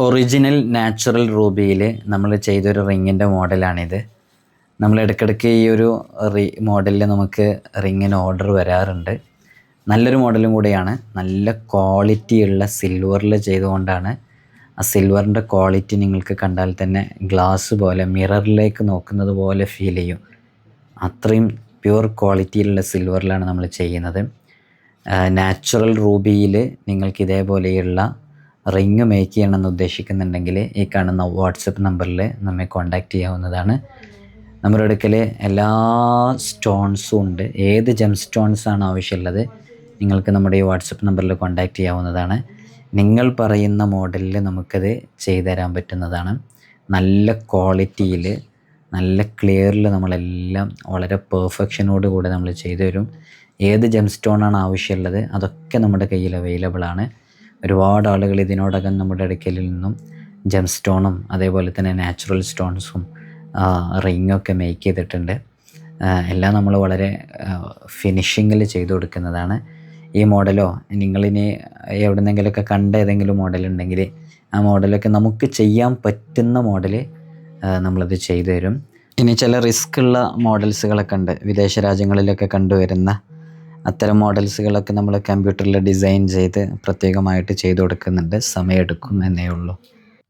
Original natural റൂബിയിൽ നമ്മൾ ചെയ്തൊരു റിങ്ങിൻ്റെ മോഡലാണിത്. നമ്മൾ ഇടയ്ക്കിടയ്ക്ക് ഈ ഒരു മോഡലിൽ നമുക്ക് റിങ്ങിന് ഓർഡർ വരാറുണ്ട്. നല്ലൊരു മോഡലും കൂടിയാണ്. നല്ല ക്വാളിറ്റിയുള്ള സിൽവറിൽ ചെയ്തുകൊണ്ടാണ്. ആ സിൽവറിൻ്റെ ക്വാളിറ്റി നിങ്ങൾക്ക് കണ്ടാൽ തന്നെ ഗ്ലാസ് പോലെ, മിററിലേക്ക് നോക്കുന്നത് പോലെ ഫീൽ ചെയ്യും. അത്രയും പ്യുവർ ക്വാളിറ്റിയിലുള്ള സിൽവറിലാണ് നമ്മൾ ചെയ്യുന്നത്. നാച്ചുറൽ റൂബിയിൽ നിങ്ങൾക്ക് ഇതേപോലെയുള്ള റിങ് മേക്ക് ചെയ്യണമെന്ന് ഉദ്ദേശിക്കുന്നുണ്ടെങ്കിൽ ഈ കാണുന്ന വാട്സപ്പ് നമ്പറിൽ നമ്മെ കോൺടാക്റ്റ് ചെയ്യാവുന്നതാണ്. നമ്മുടെ അടുക്കൽ എല്ലാ സ്റ്റോൺസും ഉണ്ട്. ഏത് ജെം സ്റ്റോൺസാണ് ആവശ്യമുള്ളത് നിങ്ങൾക്ക് നമ്മുടെ ഈ വാട്സപ്പ് നമ്പറിൽ കോൺടാക്റ്റ് ചെയ്യാവുന്നതാണ്. നിങ്ങൾ പറയുന്ന മോഡലിൽ നമുക്കത് ചെയ്തു തരാൻ പറ്റുന്നതാണ്. നല്ല ക്വാളിറ്റിയിൽ, നല്ല ക്ലിയറിൽ നമ്മളെല്ലാം വളരെ പെർഫെക്ഷനോട് കൂടെ നമ്മൾ ചെയ്തു തരും. ഏത് ജെം സ്റ്റോണാണ് ആവശ്യമുള്ളത് അതൊക്കെ നമ്മുടെ കയ്യിൽ അവൈലബിൾ ആണ്. ഒരുപാട് ആളുകൾ ഇതിനോടകം നമ്മുടെ അടുക്കലിൽ നിന്നും ജെം സ്റ്റോണും അതേപോലെ തന്നെ നാച്ചുറൽ സ്റ്റോൺസും റിങ്ങൊക്കെ മേക്ക് ചെയ്തിട്ടുണ്ട്. എല്ലാം നമ്മൾ വളരെ ഫിനിഷിങ്ങിൽ ചെയ്തു കൊടുക്കുന്നതാണ്. ഈ മോഡലോ നിങ്ങളിനി എവിടെന്നെങ്കിലുമൊക്കെ കണ്ട ഏതെങ്കിലും മോഡലുണ്ടെങ്കിൽ ആ മോഡലൊക്കെ നമുക്ക് ചെയ്യാൻ പറ്റുന്ന മോഡൽ നമ്മളത് ചെയ്തു തരും. ഇനി ചില റിസ്ക് ഉള്ള മോഡൽസുകളൊക്കെ ഉണ്ട്. വിദേശ രാജ്യങ്ങളിലൊക്കെ കണ്ടുവരുന്ന അത്തരം മോഡൽസുകളൊക്കെ നമ്മൾ കമ്പ്യൂട്ടറിൽ ഡിസൈൻ ചെയ്ത് പ്രത്യേകമായിട്ട് ചെയ്തു കൊടുക്കുന്നുണ്ട്. സമയമെടുക്കും എന്നേ ഉള്ളൂ.